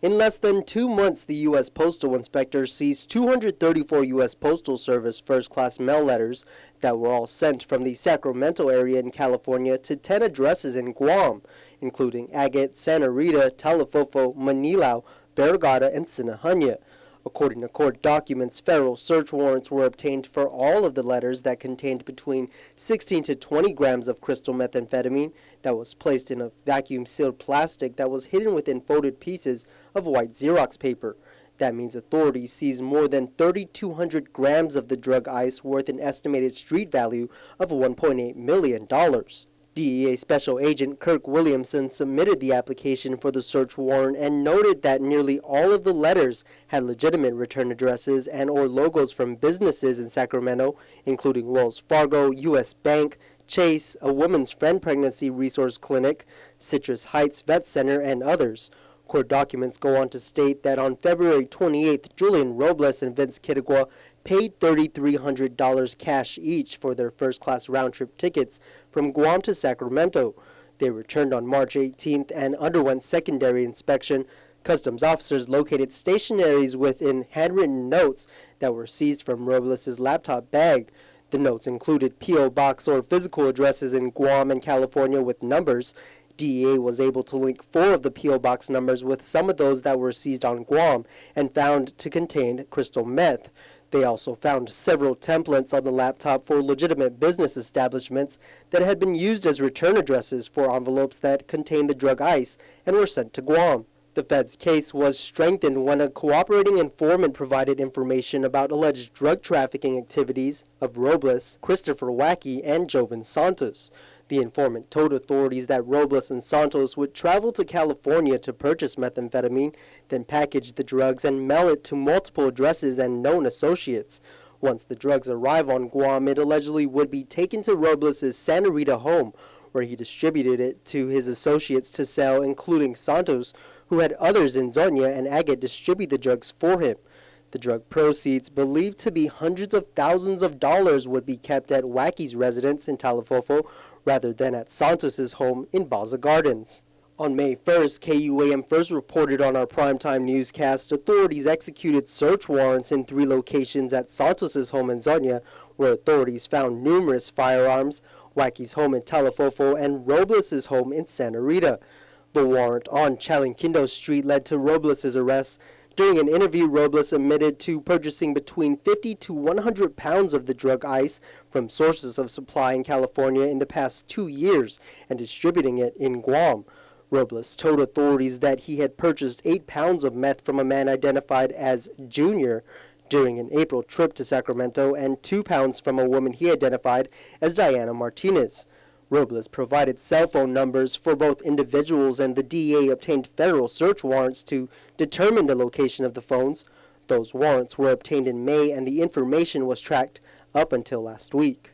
In less than 2 months, the U.S. Postal Inspector seized 234 U.S. Postal Service first-class mail letters that were all sent from the Sacramento area in California to 10 addresses in Guam, including Agate, Santa Rita, Talifofo, Manilao, Vergara, and Sinajana. According to court documents, federal search warrants were obtained for all of the letters that contained between 16 to 20 grams of crystal methamphetamine that was placed in a vacuum-sealed plastic that was hidden within folded pieces of white Xerox paper. That means authorities seized more than 3,200 grams of the drug ice worth an estimated street value of $1.8 million. DEA Special Agent Kirk Williamson submitted the application for the search warrant and noted that nearly all of the letters had legitimate return addresses and or logos from businesses in Sacramento, including Wells Fargo, U.S. Bank, Chase, a woman's friend pregnancy resource clinic, Citrus Heights Vet Center, and others. Court documents go on to state that on February 28th, Julian Robles and Vince Kittigua paid $3,300 cash each for their first-class round-trip tickets from Guam to Sacramento. They returned on March 18th and underwent secondary inspection. Customs officers located stationaries within handwritten notes that were seized from Robles' laptop bag. The notes included P.O. Box or physical addresses in Guam and California with numbers. DEA was able to link 4 of the P.O. Box numbers with some of those that were seized on Guam and found to contain crystal meth. They also found several templates on the laptop for legitimate business establishments that had been used as return addresses for envelopes that contained the drug ice and were sent to Guam. The Fed's case was strengthened when a cooperating informant provided information about alleged drug trafficking activities of Robles, Christopher Wackey, and Jovan Santos. The informant told authorities that Robles and Santos would travel to California to purchase methamphetamine, then package the drugs and mail it to multiple addresses and known associates. Once the drugs arrive on Guam, it allegedly would be taken to Robles' Santa Rita home, where he distributed it to his associates to sell, including Santos, who had others in Zonia and Agate distribute the drugs for him. The drug proceeds, believed to be hundreds of thousands of dollars, would be kept at Wackey's residence in Talifofo rather than at Santos' home in Baza Gardens. On May 1st, KUAM first reported on our primetime newscast authorities executed search warrants in 3 locations at Santos' home in Zonia, where authorities found numerous firearms, Wackey's home in Talifofo, and Robles' home in Santa Rita. The warrant on Chalinquindo Street led to Robles' arrest. During an interview, Robles admitted to purchasing between 50 to 100 pounds of the drug ice from sources of supply in California in the past 2 years and distributing it in Guam. Robles told authorities that he had purchased 8 pounds of meth from a man identified as Junior during an April trip to Sacramento and 2 pounds from a woman he identified as Diana Martinez. Robles provided cell phone numbers for both individuals, and the DEA obtained federal search warrants to determine the location of the phones. Those warrants were obtained in May, and the information was tracked up until last week.